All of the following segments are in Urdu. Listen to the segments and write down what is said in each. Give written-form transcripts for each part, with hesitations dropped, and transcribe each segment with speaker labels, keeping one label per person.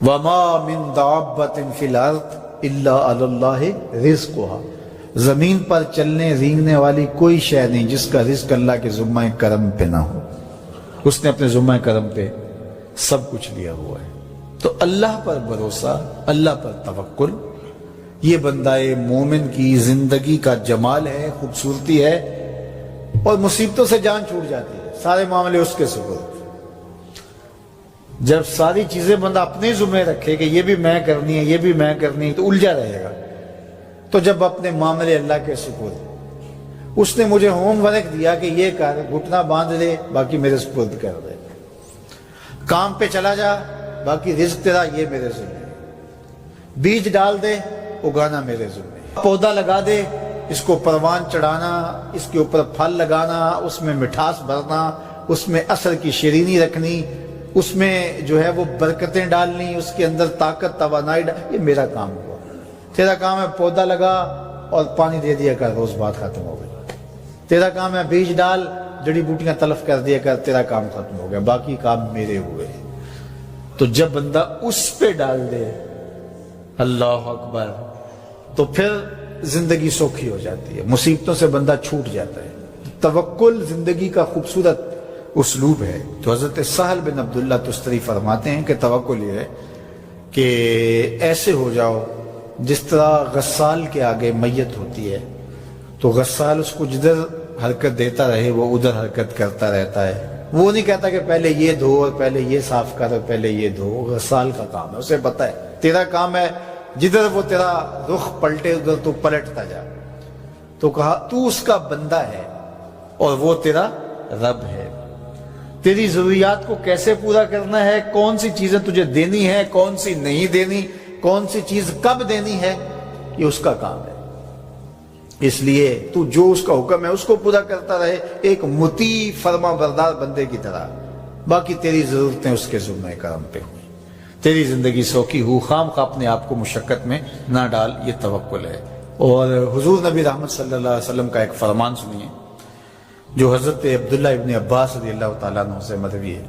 Speaker 1: وما من دابۃ فی الارض الا علی اللہ رزقها، زمین پر چلنے رینگنے والی کوئی شے نہیں جس کا رزق اللہ کے ذمہ کرم پہ نہ ہو، اس نے اپنے ذمہ کرم پہ سب کچھ لیا ہوا ہے۔ تو اللہ پر بھروسہ، اللہ پر توکل، یہ بندہ مومن کی زندگی کا جمال ہے، خوبصورتی ہے، اور مصیبتوں سے جان چھوٹ جاتی ہے، سارے معاملے اس کے سپرد۔ جب ساری چیزیں بندہ اپنے ذمہ رکھے کہ یہ بھی میں کرنی ہے، یہ بھی میں کرنی ہے، تو الجھا رہے گا۔ تو جب اپنے معاملے اللہ کے سپرد، اس نے مجھے ہوم ورک دیا کہ یہ کر، گھٹنا باندھ دے، باقی میرے سپرد کر دے، کام پہ چلا جا، باقی رزق تیرا، یہ میرے ذمہ، بیج ڈال دے، اگانا میرے ذمہ، پودا لگا دے، اس کو پروان چڑھانا، اس کے اوپر پھل لگانا، اس میں مٹھاس بھرنا، اس میں عسل کی شیرینی رکھنی، اس میں جو ہے وہ برکتیں ڈالنی، اس کے اندر طاقت توانائی ڈالنی، یہ میرا کام ہوا۔ تیرا کام ہے پودا لگا اور پانی دے دیا کر، روز بات ختم ہو گئی۔ تیرا کام ہے بیج ڈال، جڑی بوٹیاں تلف کر دیا کر، تیرا کام ختم ہو گیا، باقی کام میرے ہوئے۔ تو جب بندہ اس پہ ڈال دے، اللہ اکبر، تو پھر زندگی سوکھی ہو جاتی ہے، مصیبتوں سے بندہ چھوٹ جاتا ہے۔ توکل زندگی کا خوبصورت اسلوب ہے۔ تو حضرت سہل بن عبداللہ تستری فرماتے ہیں کہ توکل یہ ہے کہ ایسے ہو جاؤ جس طرح غسال کے آگے میت ہوتی ہے تو غسال اس کو جدھر حرکت دیتا رہے وہ ادھر حرکت کرتا رہتا ہے، وہ نہیں کہتا کہ پہلے یہ دھو اور پہلے یہ صاف کر اور پہلے یہ دھو۔ غسال کا کام ہے، اسے پتہ ہے تیرا کام ہے جدھر وہ تیرا رخ پلٹے ادھر تو پلٹتا جا۔ تو کہا تو اس کا بندہ ہے اور وہ تیرا رب ہے، تیری ضروریات کو کیسے پورا کرنا ہے، کون سی چیزیں تجھے دینی ہے، کون سی نہیں دینی، کون سی چیز کب دینی ہے، یہ اس کا کام ہے۔ اس لیے تو جو اس کا حکم ہے اس کو پورا کرتا رہے، ایک مطیع فرما بردار بندے کی طرح، باقی تیری ضرورتیں اس کے ذمہ کرم پہ ہوئی، تیری زندگی سوکھی ہو، خام خواہ اپنے آپ کو مشقت میں نہ ڈال، یہ توکل ہے۔ اور حضور نبی رحمت صلی اللہ علیہ وسلم کا ایک فرمان سنیے جو حضرت عبداللہ ابن عباس رضی اللہ تعالیٰ عنہ سے مروی ہے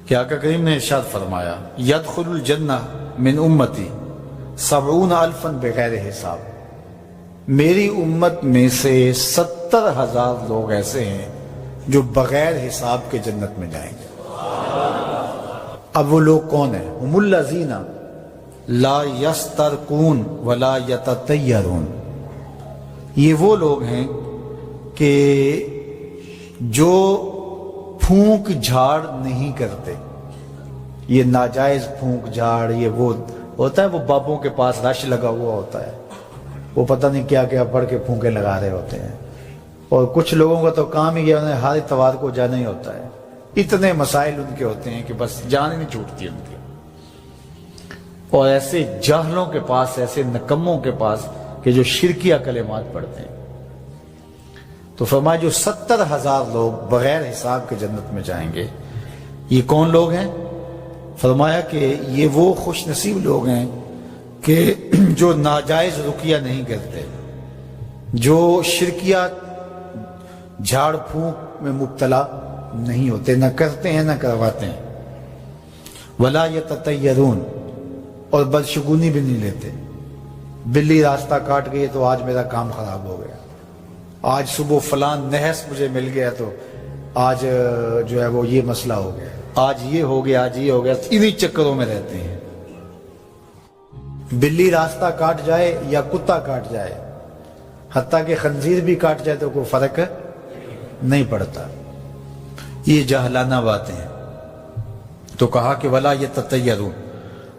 Speaker 1: کہ آقا کریم نے ارشاد فرمایا، یدخل الجنہ من امتی 70,000 بغیر حساب، میری امت میں سے 70,000 لوگ ایسے ہیں جو بغیر حساب کے جنت میں جائیں گے۔ اب وہ لوگ کون ہیں؟ هم الذین لا یسترقون ولا یتطیرون، یہ وہ لوگ ہیں کہ جو پھونک جھاڑ نہیں کرتے۔ یہ ناجائز پھونک جھاڑ، یہ وہ ہوتا ہے، وہ بابوں کے پاس رش لگا ہوا ہوتا ہے، وہ پتہ نہیں کیا کیا پڑھ کے پھونکے لگا رہے ہوتے ہیں، اور کچھ لوگوں کا تو کام ہی انہیں ہر اتوار کو جانا ہی ہوتا ہے، اتنے مسائل ان کے ہوتے ہیں کہ بس جان ہی نہیں چھوٹتی ان کی۔ اور ایسے جاہلوں کے پاس، ایسے نکموں کے پاس کہ جو شرکیہ کلمات پڑھتے ہیں۔ تو فرمایا جو 70,000 لوگ بغیر حساب کے جنت میں جائیں گے، یہ کون لوگ ہیں؟ فرمایا کہ یہ وہ خوش نصیب لوگ ہیں کہ جو ناجائز رقیہ نہیں کرتے، جو شرکیہ جھاڑ پھونک میں مبتلا نہیں ہوتے، نہ کرتے ہیں نہ کرواتے ہیں، ولا یتطیرون، اور بدشگونی بھی نہیں لیتے۔ بلی راستہ کاٹ گئی تو آج میرا کام خراب ہو گیا، آج صبح فلان نحس مجھے مل گیا تو آج جو ہے وہ یہ مسئلہ ہو گیا، آج یہ ہو گیا، آج یہ ہو گیا، انہی چکروں میں رہتے ہیں۔ بلی راستہ کاٹ جائے یا کتا کاٹ جائے، حتیٰ کہ خنزیر بھی کاٹ جائے تو کوئی فرق نہیں پڑتا، یہ جاہلانہ باتیں ہیں۔ تو کہا کہ ولا یتطیرون،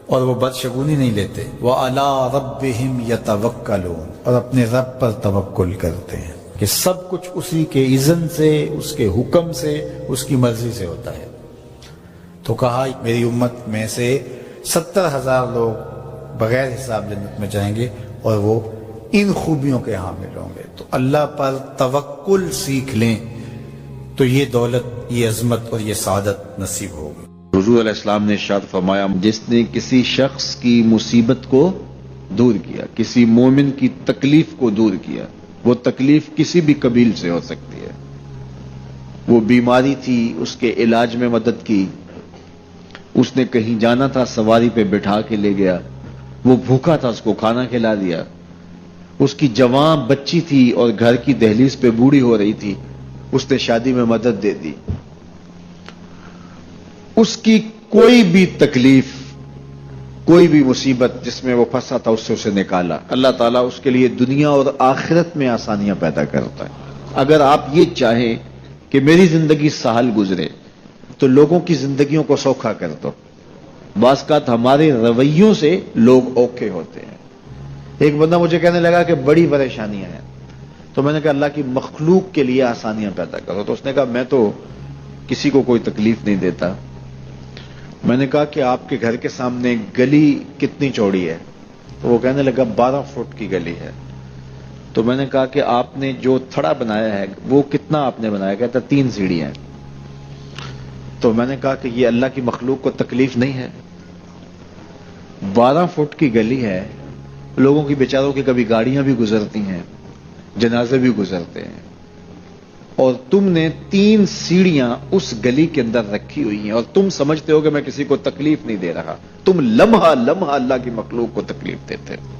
Speaker 1: اور وہ بدشگونی نہیں لیتے، وَعَلَىٰ رَبِّهِمْ يَتَوَكَّلُونَ، اور اپنے رب پر توکل کرتے ہیں کہ سب کچھ اسی کے اذن سے، اس کے حکم سے، اس کی مرضی سے ہوتا ہے۔ تو کہا میری امت میں سے 70,000 لوگ بغیر حساب جنت میں جائیں گے اور وہ ان خوبیوں کے حامل ہوں گے۔ تو اللہ پر توکل سیکھ لیں تو یہ دولت، یہ عظمت اور یہ سعادت نصیب ہوگی۔
Speaker 2: حضور علیہ السلام نے ارشاد فرمایا، جس نے کسی شخص کی مصیبت کو دور کیا، کسی مومن کی تکلیف کو دور کیا، وہ تکلیف کسی بھی قبیل سے ہو سکتی ہے، وہ بیماری تھی، اس کے علاج میں مدد کی، اس نے کہیں جانا تھا، سواری پہ بٹھا کے لے گیا، وہ بھوکا تھا، اس کو کھانا کھلا دیا۔ اس کی جوان بچی تھی اور گھر کی دہلیز پہ بوڑھی ہو رہی تھی، اس نے شادی میں مدد دے دی۔ اس کی کوئی بھی تکلیف، کوئی بھی مصیبت جس میں وہ پھنسا تھا، اس سے اسے نکالا۔ اللہ تعالیٰ اس کے لیے دنیا اور آخرت میں آسانیاں پیدا کرتا ہے۔ اگر آپ یہ چاہیں کہ میری زندگی سہل گزرے تو لوگوں کی زندگیوں کو سوکھا کر دو۔ بعض اوقات ہمارے رویوں سے لوگ اوکھے ہوتے ہیں۔ ایک بندہ مجھے کہنے لگا کہ بڑی پریشانیاں ہیں، تو میں نے کہا اللہ کی مخلوق کے لیے آسانیاں پیدا کرو۔ تو اس نے کہا میں تو کسی کو کوئی تکلیف نہیں دیتا۔ میں نے کہا کہ آپ کے گھر کے سامنے گلی کتنی چوڑی ہے؟ تو وہ کہنے لگا 12 فٹ کی گلی ہے۔ تو میں نے کہا کہ آپ نے جو تھڑا بنایا ہے وہ کتنا آپ نے بنایا؟ کہتا 3 سیڑھیاں ہیں۔ تو میں نے کہا کہ یہ اللہ کی مخلوق کو تکلیف نہیں ہے؟ 12 فٹ کی گلی ہے، لوگوں کی بیچاروں کی کبھی گاڑیاں بھی گزرتی ہیں، جنازے بھی گزرتے ہیں، اور تم نے 3 سیڑھیاں اس گلی کے اندر رکھی ہوئی ہیں اور تم سمجھتے ہو کہ میں کسی کو تکلیف نہیں دے رہا۔ تم لمحہ لمحہ اللہ کی مخلوق کو تکلیف دیتے ہو۔